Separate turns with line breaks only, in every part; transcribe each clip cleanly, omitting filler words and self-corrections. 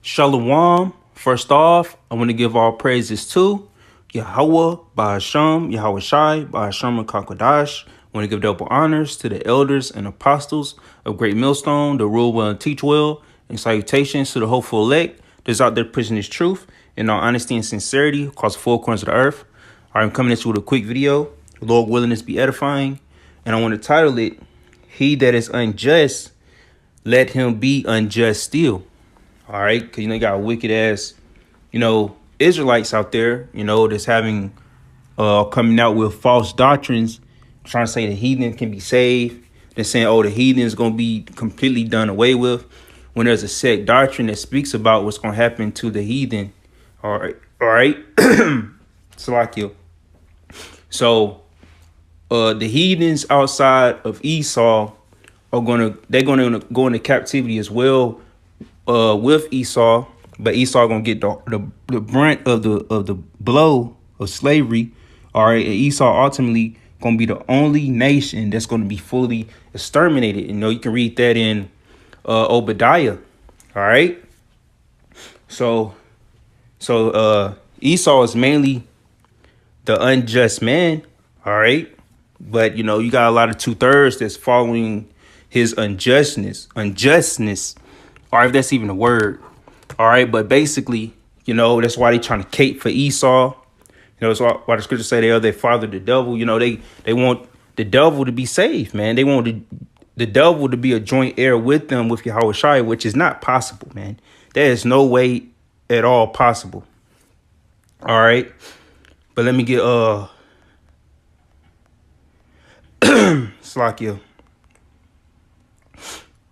Shalom. First off, I want to give all praises to Yahweh, Bahasham, Yahweh Shai, Bahasham and Kakwadash. I want to give double honors to the elders and apostles of Great Millstone, the rule well and teach well, and salutations to the hopeful elect that's out there preaching this truth in all honesty and sincerity across the four corners of the earth. All right, I'm coming at you with a quick video. Lord willing, this be edifying. And I want to title it, He that is unjust, let him be unjust still. All right, because, you got wicked ass, Israelites out there, that's having, coming out with false doctrines, trying to say the heathen can be saved. They're saying, the heathen is going to be completely done away with, when there's a set doctrine that speaks about what's going to happen to the heathen. All right. Salakia. So, the heathens outside of Esau they're going to go into captivity as well. With Esau, but Esau gonna get the brunt of the blow of slavery. All right, and Esau ultimately gonna be the only nation that's gonna be fully exterminated. You can read that in Obadiah. All right, so Esau is mainly the unjust man. All right, but you got a lot of 2/3 that's following his unjustness. Or if that's even a word. All right. But basically, that's why they trying to cape for Esau. That's why the scriptures say they are their father, the devil. They want the devil to be saved, man. They want the devil to be a joint heir with them, with Yahweh Shai, which is not possible, man. There is no way at all possible. All right. But let me get Slakia.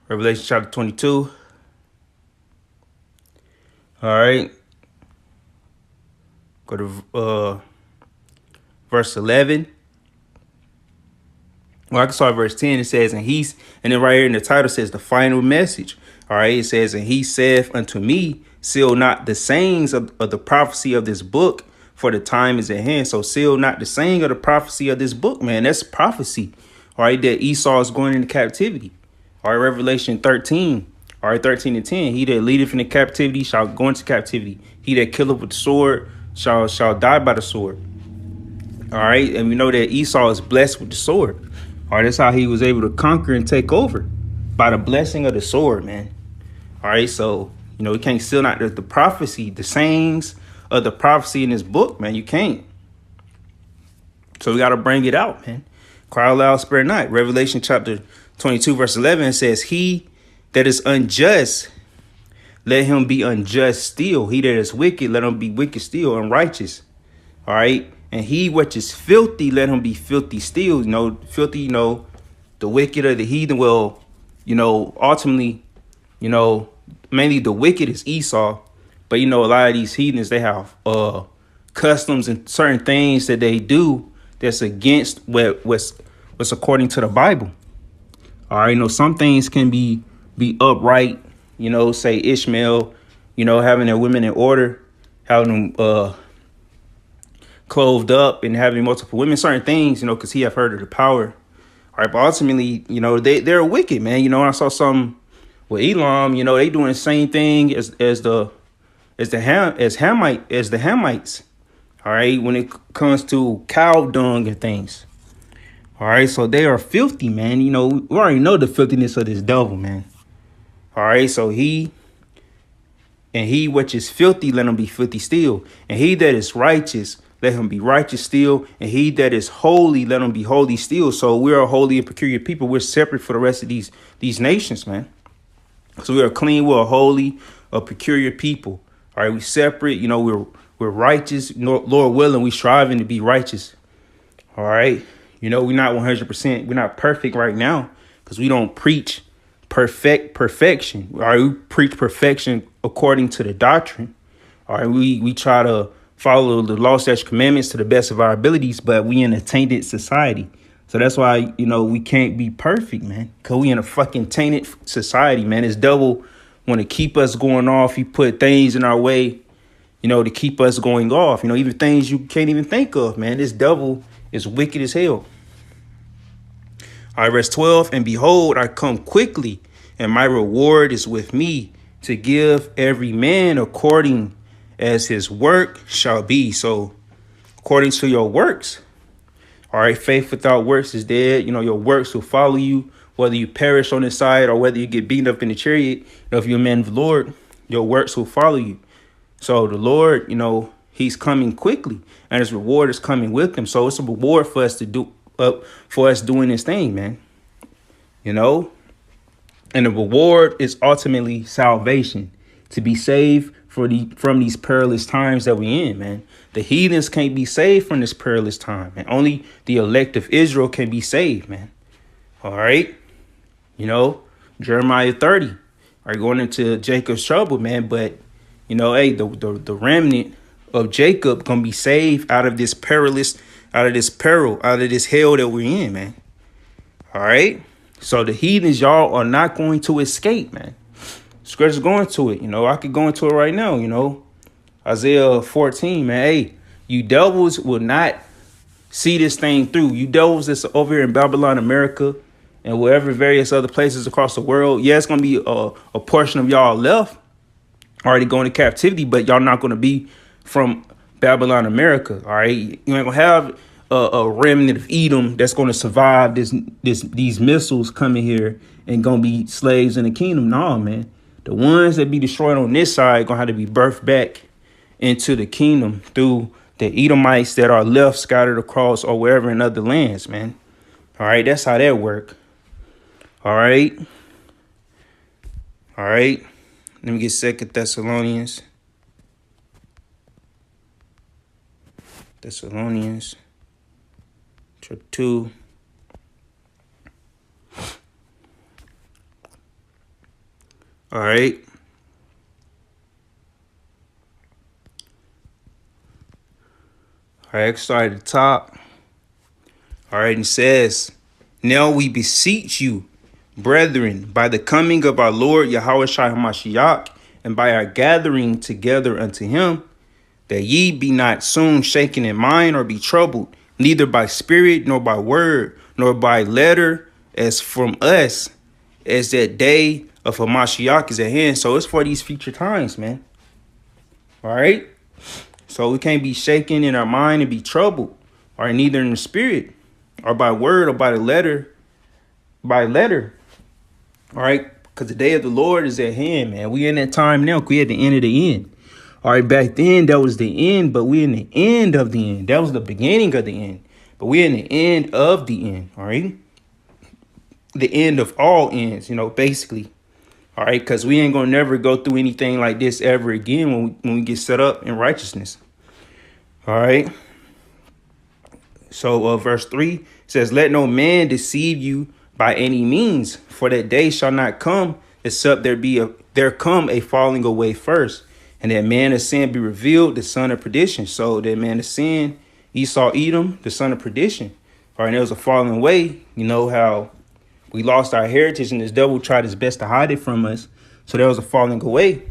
Revelation chapter 22. All right. Go to verse 11. Well, I can start verse 10. It says, and then right here in the title says the final message. All right. It says, and he saith unto me, seal not the sayings of the prophecy of this book, for the time is at hand. So seal not the saying of the prophecy of this book, man. That's prophecy. All right. That Esau is going into captivity. All right. Revelation 13. All right, 13 and 10. He that leadeth into captivity shall go into captivity. He that killeth with the sword shall die by the sword. All right, and we know that Esau is blessed with the sword. All right, that's how he was able to conquer and take over, by the blessing of the sword, man. All right, so you can't steal not the prophecy, the sayings of the prophecy in this book, man. You can't. So we got to bring it out, man. Cry aloud, spare not. Revelation chapter 22, verse 11 says, he that is unjust, let him be unjust still. He that is wicked, let him be wicked still, unrighteous. All right. And he which is filthy, let him be filthy still. Filthy, the wicked or the heathen. Well, ultimately, mainly the wicked is Esau. But, a lot of these heathens, they have customs and certain things that they do that's against what's according to the Bible. All right. Some things can be upright, say Ishmael, having their women in order, having them clothed up and having multiple women, certain things, because he have heard of the power. All right. But ultimately, they're wicked, man. I saw some with Elam, they doing the same thing as the Hamites. All right. When it comes to cow dung and things. All right. So they are filthy, man. We already know the filthiness of this devil, man. All right, so he which is filthy, let him be filthy still. And he that is righteous, let him be righteous still. And he that is holy, let him be holy still. So we are a holy and peculiar people. We're separate for the rest of these nations, man. So we are clean. We're a holy, a peculiar people. All right, we separate. We're righteous. Lord willing, we striving to be righteous. All right, we're not 100%. We're not perfect right now because we don't preach perfection. All right, we preach perfection according to the doctrine. All right, we try to follow the law, statutes, commandments to the best of our abilities, but we in a tainted society. So that's why, we can't be perfect, man, because we in a fucking tainted society, man. This devil want to keep us going off. He put things in our way, to keep us going off, even things you can't even think of, man. This devil is wicked as hell. All right, verse 12, and behold, I come quickly, and my reward is with me to give every man according as his work shall be. So according to your works. All right, faith without works is dead. Your works will follow you, whether you perish on the side or whether you get beaten up in the chariot. If you're a man of the Lord, your works will follow you. So the Lord, he's coming quickly and his reward is coming with him. So it's a reward for us to do for us doing this thing, man. And the reward is ultimately salvation, to be saved from these perilous times that we're in, man. The heathens can't be saved from this perilous time, and only the elect of Israel can be saved, man. All right. Jeremiah 30 are going into Jacob's trouble, man. But, hey, the remnant of Jacob gonna be saved out of this peril, out of this hell that we're in, man. All right. So the heathens, y'all, are not going to escape, man. Scripture's going to it. I could go into it right now. Isaiah 14, man. Hey, you devils will not see this thing through. You devils that's over here in Babylon, America, and wherever various other places across the world. Yeah, it's going to be a portion of y'all left already going to captivity, but y'all not going to be from Babylon, America. All right. You ain't going to have a remnant of Edom that's going to survive these missiles coming here and going to be slaves in the kingdom. No, man. The ones that be destroyed on this side going to have to be birthed back into the kingdom through the Edomites that are left scattered across or wherever in other lands, man. All right. That's how that work. All right. All right. Let me get 2 Thessalonians. Chapter 2. All right. All right, start at the top. All right, and it says, now we beseech you, brethren, by the coming of our Lord Yahushua HaMashiach, and by our gathering together unto him, that ye be not soon shaken in mind or be troubled, neither by spirit, nor by word, nor by letter, as from us, as that day of Hamashiach is at hand. So it's for these future times, man. All right. So we can't be shaken in our mind and be troubled, or neither in the spirit, or by word, or by the letter, All right. Because the day of the Lord is at hand, man. We in that time now. We at the end of the end. All right. Back then, that was the end, but we in the end of the end. That was the beginning of the end, but we in the end of the end. All right. The end of all ends, basically. All right. Because we ain't going to never go through anything like this ever again when we get set up in righteousness. All right. So verse 3 says, let no man deceive you by any means, for that day shall not come except there come a falling away first, and that man of sin be revealed, the son of perdition. So that man of sin, Esau, Edom, the son of perdition. All right. And there was a falling away. How we lost our heritage and this devil tried his best to hide it from us. So there was a falling away.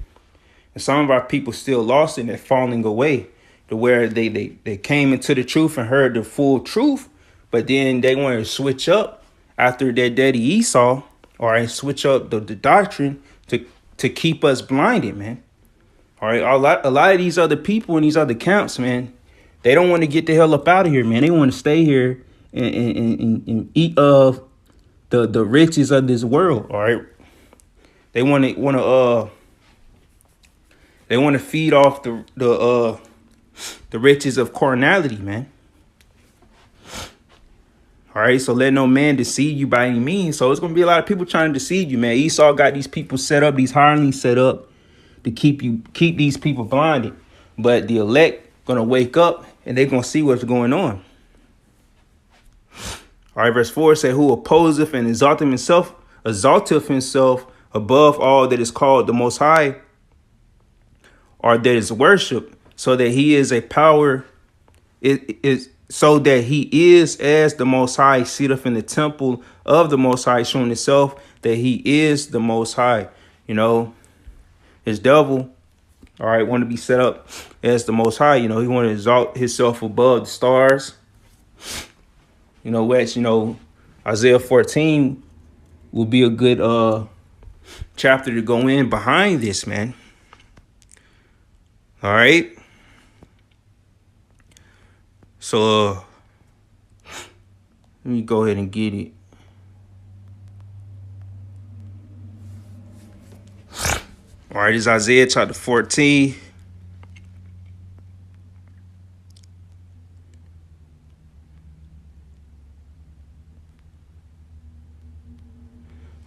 And some of our people still lost in that falling away, to where they came into the truth and heard the full truth. But then they wanted to switch up after their daddy Esau, or switch up the doctrine to keep us blinded, man. All right. A lot of these other people in these other camps, man, they don't want to get the hell up out of here, man. They want to stay here and eat of the riches of this world. All right. They want to feed off the riches of carnality, man. All right. So let no man deceive you by any means. So it's going to be a lot of people trying to deceive you, man. Esau got these people set up, these hirelings set up to keep these people blinded. But the elect going to wake up and they're going to see what's going on. All right, verse 4 says, who opposeth and exalteth himself above all that is called the Most High, or that is worshipped, so that he is a power, so that he is as the Most High, sitteth in the temple of the Most High, showing itself that he is the Most High. His devil, all right, want to be set up as the Most High. He want to exalt himself above the stars. Which, Isaiah 14 will be a good chapter to go in behind this, man. All right. So let me go ahead and get it. All right, it's Isaiah chapter 14.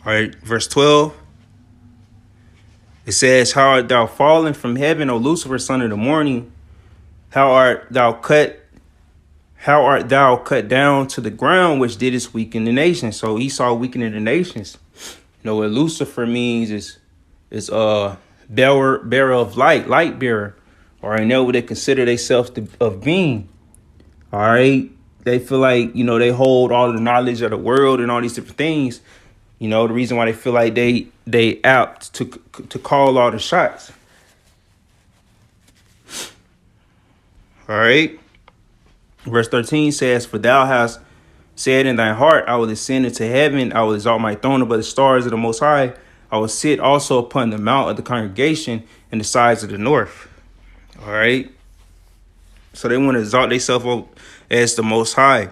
All right, verse 12. It says, "How art thou fallen from heaven, O Lucifer, son of the morning? How art thou cut down to the ground, which didst weaken the nations?" So Esau weakening the nations. You know what Lucifer means is bearer of light bearer. All right, know what they consider themselves of being. All right, they feel like, you know, they hold all the knowledge of the world and all these different things. You know, the reason why they feel like they apt to call all the shots. All right. Verse 13 says, "For thou hast said in thy heart, I will ascend into heaven. I will exalt my throne above the stars of the Most High. I will sit also upon the mount of the congregation in the sides of the north." All right. So they want to exalt themselves up as the Most High.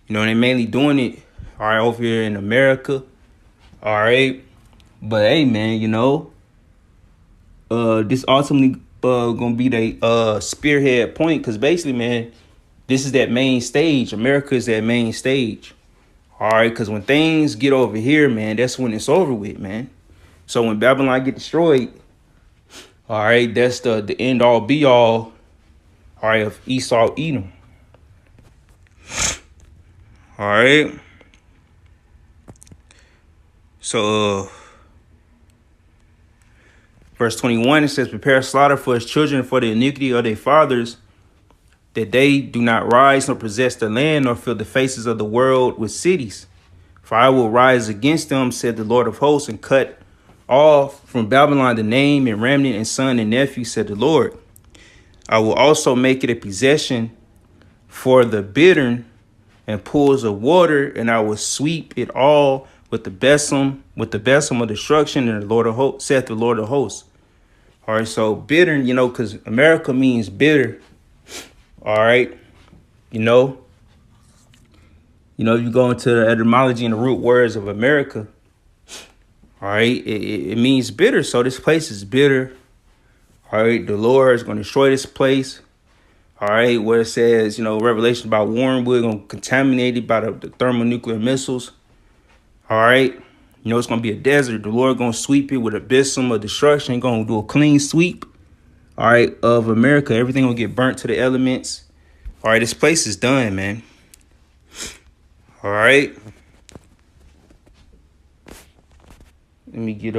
You know, they mainly doing it, all right, over here in America. All right. But hey, man, you know, this ultimately gonna be the spearhead point, because basically, man, this is that main stage. America is that main stage. All right, because when things get over here, man, that's when it's over with, man. So when Babylon get destroyed, all right, that's the end all be all right, of Esau, Edom. All right. So verse 21, it says, "Prepare slaughter for his children for the iniquity of their fathers, that they do not rise nor possess the land, nor fill the faces of the world with cities. For I will rise against them, said the Lord of hosts, and cut off from Babylon the name and remnant and son and nephew, said the Lord. I will also make it a possession for the bittern and pools of water, and I will sweep it all with the besom of destruction, and the Lord of hosts, saith the Lord of hosts." All right, so bittern, you know, because America means bitter. All right, you know, you go into the etymology and the root words of America. All right, it means bitter. So this place is bitter. All right, the Lord is going to destroy this place. All right, where it says, you know, Revelation about wormwood going to contaminate it by the thermonuclear missiles. All right, you know, it's going to be a desert. The Lord going to sweep it with a besom of destruction. Going to do a clean sweep. All right, of America. Everything will get burnt to the elements. All right, this place is done, man. All right. Let me get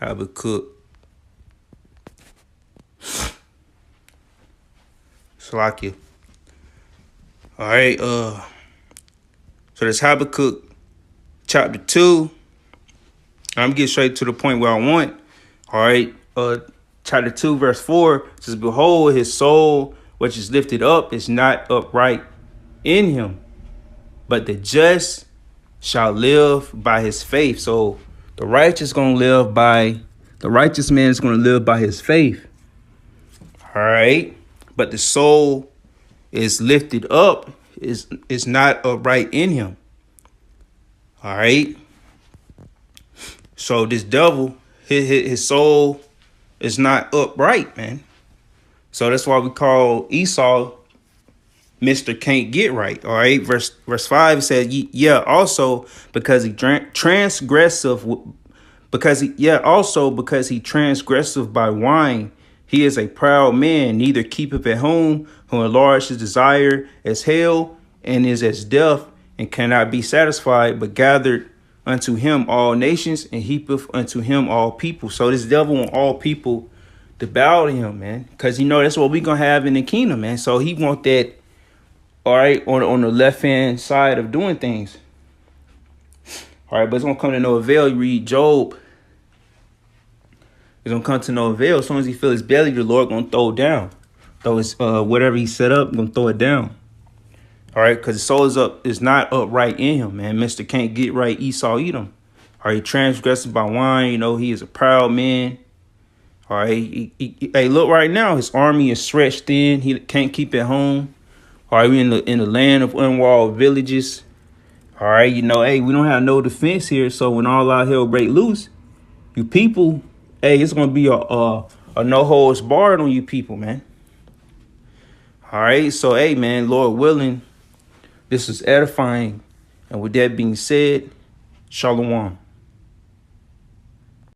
Habakkuk. Salakia. All right, so that's Habakkuk chapter 2. I'm getting straight to the point where I want. All right, chapter 2, verse 4 says, "Behold, his soul, which is lifted up, is not upright in him, but the just shall live by his faith." So the righteous man is going to live by his faith. All right, but the soul is lifted up, is not upright in him. All right. So this devil, his soul is not upright, man. So that's why we call Esau Mr. Can't Get Right. All right. Verse 5 said, yeah, also because he transgressive, because he transgressive by wine. He is a proud man, neither keepeth at home, who enlarge his desire as hell, and is as deaf, and cannot be satisfied, but gathered unto him all nations, and heapeth unto him all people. So this devil want all people to bow to him, man, because you know that's what we gonna have in the kingdom, man. So he want that, all right, on the left hand side of doing things. All right, but it's gonna come to no avail. You read Job. It's gonna come to no avail. As soon as he feel his belly, the Lord gonna throw it down. Throw his whatever he set up, gonna throw it down. All right, because the soul is not upright in him, man. Mister can't get right, Esau eat him. All right, he transgresses by wine. You know, he is a proud man. All right, hey, look right now, his army is stretched thin. He can't keep it home. All right, we in the land of unwalled villages. All right, you know, hey, we don't have no defense here. So when all our hell break loose, you people, hey, it's gonna be a no holds barred on you people, man. All right, so hey, man, Lord willing, this is edifying. And with that being said, Shalom.